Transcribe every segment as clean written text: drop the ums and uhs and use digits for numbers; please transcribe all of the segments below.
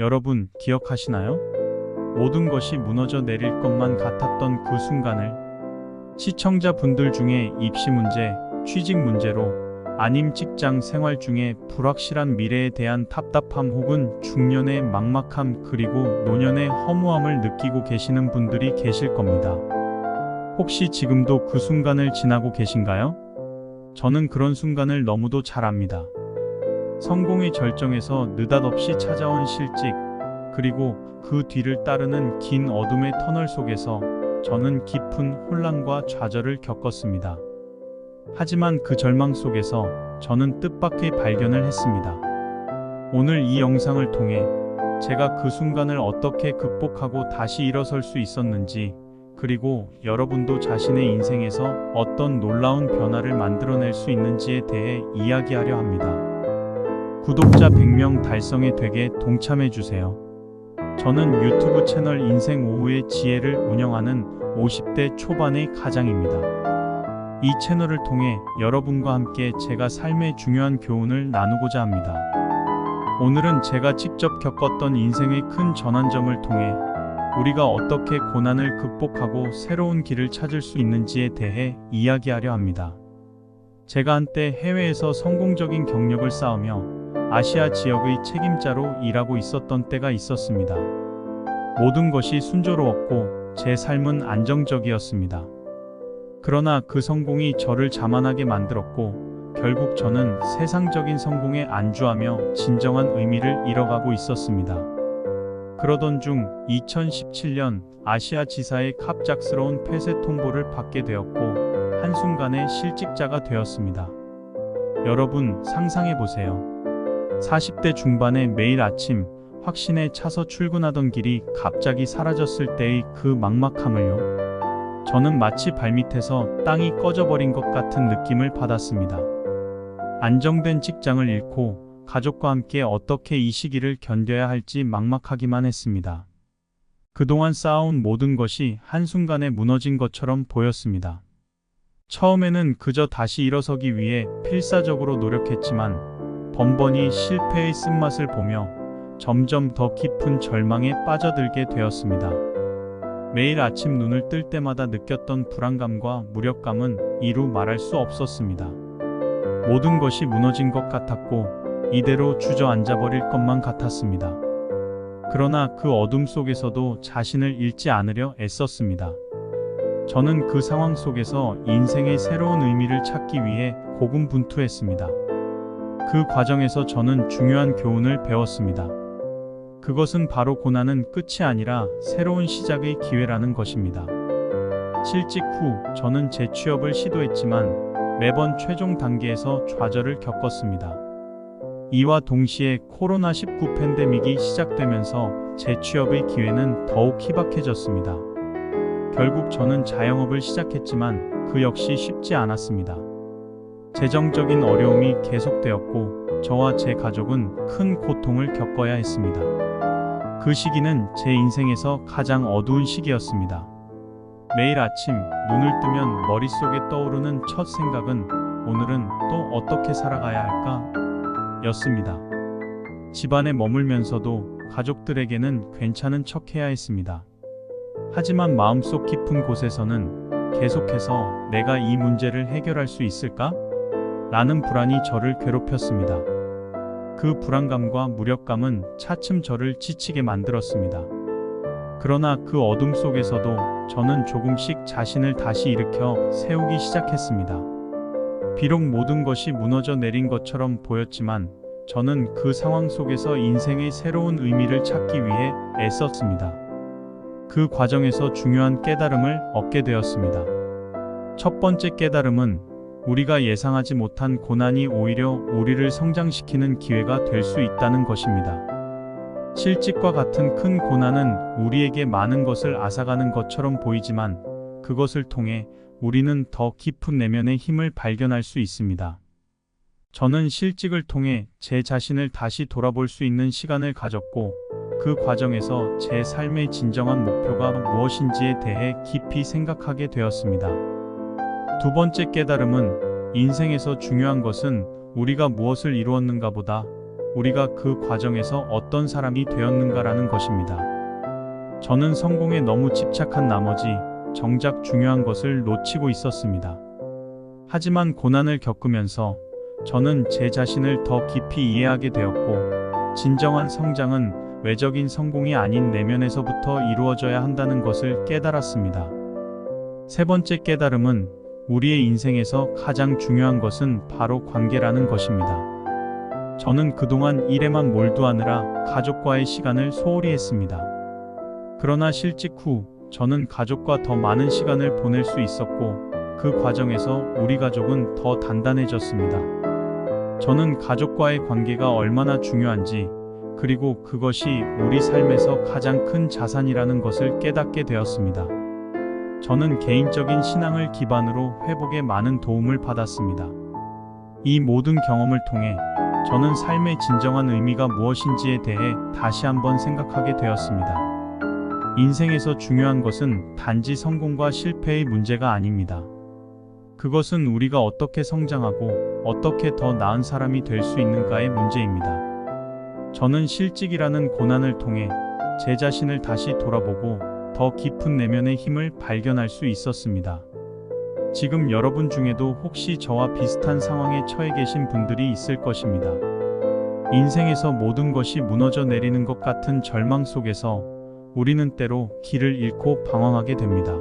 여러분 기억하시나요? 모든 것이 무너져 내릴 것만 같았던 그 순간을. 시청자분들 중에 입시 문제, 취직 문제로, 아님 직장 생활 중에 불확실한 미래에 대한 답답함 혹은 중년의 막막함 그리고 노년의 허무함을 느끼고 계시는 분들이 계실 겁니다. 혹시 지금도 그 순간을 지나고 계신가요? 저는 그런 순간을 너무도 잘 압니다. 성공의 절정에서 느닷없이 찾아온 실직, 그리고 그 뒤를 따르는 긴 어둠의 터널 속에서 저는 깊은 혼란과 좌절을 겪었습니다. 하지만 그 절망 속에서 저는 뜻밖의 발견을 했습니다. 오늘 이 영상을 통해 제가 그 순간을 어떻게 극복하고 다시 일어설 수 있었는지, 그리고 여러분도 자신의 인생에서 어떤 놀라운 변화를 만들어낼 수 있는지에 대해 이야기하려 합니다. 구독자 100명 달성에 되게 동참해주세요. 저는 유튜브 채널 인생 오후의 지혜를 운영하는 50대 초반의 가장입니다. 이 채널을 통해 여러분과 함께 제가 삶의 중요한 교훈을 나누고자 합니다. 오늘은 제가 직접 겪었던 인생의 큰 전환점을 통해 우리가 어떻게 고난을 극복하고 새로운 길을 찾을 수 있는지에 대해 이야기하려 합니다. 제가 한때 해외에서 성공적인 경력을 쌓으며 아시아 지역의 책임자로 일하고 있었던 때가 있었습니다. 모든 것이 순조로웠고 제 삶은 안정적이었습니다. 그러나 그 성공이 저를 자만하게 만들었고 결국 저는 세상적인 성공에 안주하며 진정한 의미를 잃어가고 있었습니다. 그러던 중 2017년 아시아 지사의 갑작스러운 폐쇄 통보를 받게 되었고 한순간에 실직자가 되었습니다. 여러분 상상해보세요. 40대 중반에 매일 아침 확신에 차서 출근하던 길이 갑자기 사라졌을 때의 그 막막함을요. 저는 마치 발밑에서 땅이 꺼져버린 것 같은 느낌을 받았습니다. 안정된 직장을 잃고 가족과 함께 어떻게 이 시기를 견뎌야 할지 막막하기만 했습니다. 그동안 쌓아온 모든 것이 한순간에 무너진 것처럼 보였습니다. 처음에는 그저 다시 일어서기 위해 필사적으로 노력했지만 번번이 실패의 쓴맛을 보며 점점 더 깊은 절망에 빠져들게 되었습니다. 매일 아침 눈을 뜰 때마다 느꼈던 불안감과 무력감은 이루 말할 수 없었습니다. 모든 것이 무너진 것 같았고 이대로 주저앉아버릴 것만 같았습니다. 그러나 그 어둠 속에서도 자신을 잃지 않으려 애썼습니다. 저는 그 상황 속에서 인생의 새로운 의미를 찾기 위해 고군분투했습니다. 그 과정에서 저는 중요한 교훈을 배웠습니다. 그것은 바로 고난은 끝이 아니라 새로운 시작의 기회라는 것입니다. 실직 후 저는 재취업을 시도했지만 매번 최종 단계에서 좌절을 겪었습니다. 이와 동시에 코로나19 팬데믹이 시작되면서 재취업의 기회는 더욱 희박해졌습니다. 결국 저는 자영업을 시작했지만 그 역시 쉽지 않았습니다. 재정적인 어려움이 계속되었고 저와 제 가족은 큰 고통을 겪어야 했습니다. 그 시기는 제 인생에서 가장 어두운 시기였습니다. 매일 아침 눈을 뜨면 머릿속에 떠오르는 첫 생각은 오늘은 또 어떻게 살아가야 할까? 였습니다. 집안에 머물면서도 가족들에게는 괜찮은 척 해야 했습니다. 하지만 마음속 깊은 곳에서는 계속해서 내가 이 문제를 해결할 수 있을까? 라는 불안이 저를 괴롭혔습니다. 그 불안감과 무력감은 차츰 저를 지치게 만들었습니다. 그러나 그 어둠 속에서도 저는 조금씩 자신을 다시 일으켜 세우기 시작했습니다. 비록 모든 것이 무너져 내린 것처럼 보였지만 저는 그 상황 속에서 인생의 새로운 의미를 찾기 위해 애썼습니다. 그 과정에서 중요한 깨달음을 얻게 되었습니다. 첫 번째 깨달음은 우리가 예상하지 못한 고난이 오히려 우리를 성장시키는 기회가 될 수 있다는 것입니다. 실직과 같은 큰 고난은 우리에게 많은 것을 앗아가는 것처럼 보이지만 그것을 통해 우리는 더 깊은 내면의 힘을 발견할 수 있습니다. 저는 실직을 통해 제 자신을 다시 돌아볼 수 있는 시간을 가졌고 그 과정에서 제 삶의 진정한 목표가 무엇인지에 대해 깊이 생각하게 되었습니다. 두 번째 깨달음은 인생에서 중요한 것은 우리가 무엇을 이루었는가 보다 우리가 그 과정에서 어떤 사람이 되었는가라는 것입니다. 저는 성공에 너무 집착한 나머지 정작 중요한 것을 놓치고 있었습니다. 하지만 고난을 겪으면서 저는 제 자신을 더 깊이 이해하게 되었고, 진정한 성장은 외적인 성공이 아닌 내면에서부터 이루어져야 한다는 것을 깨달았습니다. 세 번째 깨달음은 우리의 인생에서 가장 중요한 것은 바로 관계라는 것입니다. 저는 그동안 일에만 몰두하느라 가족과의 시간을 소홀히 했습니다. 그러나 실직 후 저는 가족과 더 많은 시간을 보낼 수 있었고, 그 과정에서 우리 가족은 더 단단해졌습니다. 저는 가족과의 관계가 얼마나 중요한지, 그리고 그것이 우리 삶에서 가장 큰 자산이라는 것을 깨닫게 되었습니다. 저는 개인적인 신앙을 기반으로 회복에 많은 도움을 받았습니다. 이 모든 경험을 통해 저는 삶의 진정한 의미가 무엇인지에 대해 다시 한번 생각하게 되었습니다. 인생에서 중요한 것은 단지 성공과 실패의 문제가 아닙니다. 그것은 우리가 어떻게 성장하고 어떻게 더 나은 사람이 될 수 있는가의 문제입니다. 저는 실직이라는 고난을 통해 제 자신을 다시 돌아보고 더 깊은 내면의 힘을 발견할 수 있었습니다. 지금 여러분 중에도 혹시 저와 비슷한 상황에 처해 계신 분들이 있을 것입니다. 인생에서 모든 것이 무너져 내리는 것 같은 절망 속에서 우리는 때로 길을 잃고 방황하게 됩니다.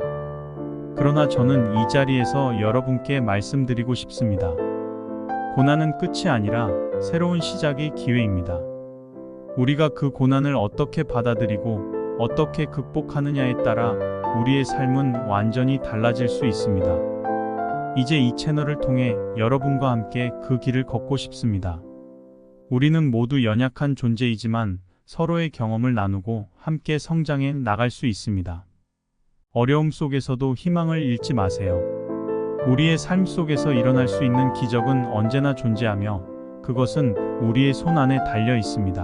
그러나 저는 이 자리에서 여러분께 말씀드리고 싶습니다. 고난은 끝이 아니라 새로운 시작의 기회입니다. 우리가 그 고난을 어떻게 받아들이고 어떻게 극복하느냐에 따라 우리의 삶은 완전히 달라질 수 있습니다. 이제 이 채널을 통해 여러분과 함께 그 길을 걷고 싶습니다. 우리는 모두 연약한 존재이지만 서로의 경험을 나누고 함께 성장해 나갈 수 있습니다. 어려움 속에서도 희망을 잃지 마세요. 우리의 삶 속에서 일어날 수 있는 기적은 언제나 존재하며 그것은 우리의 손 안에 달려 있습니다.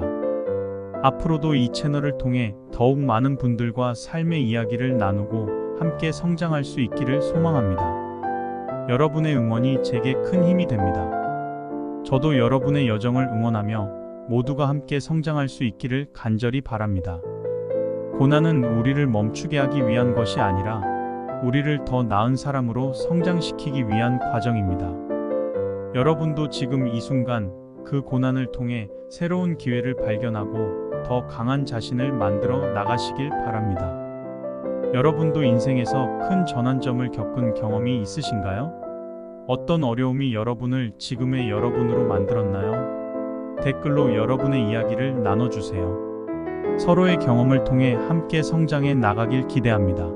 앞으로도 이 채널을 통해 더욱 많은 분들과 삶의 이야기를 나누고 함께 성장할 수 있기를 소망합니다. 여러분의 응원이 제게 큰 힘이 됩니다. 저도 여러분의 여정을 응원하며 모두가 함께 성장할 수 있기를 간절히 바랍니다. 고난은 우리를 멈추게 하기 위한 것이 아니라 우리를 더 나은 사람으로 성장시키기 위한 과정입니다. 여러분도 지금 이 순간 그 고난을 통해 새로운 기회를 발견하고 더 강한 자신을 만들어 나가시길 바랍니다. 여러분도 인생에서 큰 전환점을 겪은 경험이 있으신가요? 어떤 어려움이 여러분을 지금의 여러분으로 만들었나요? 댓글로 여러분의 이야기를 나눠주세요. 서로의 경험을 통해 함께 성장해 나가길 기대합니다.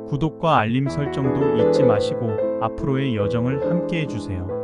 구독과 알림 설정도 잊지 마시고 앞으로의 여정을 함께 해주세요.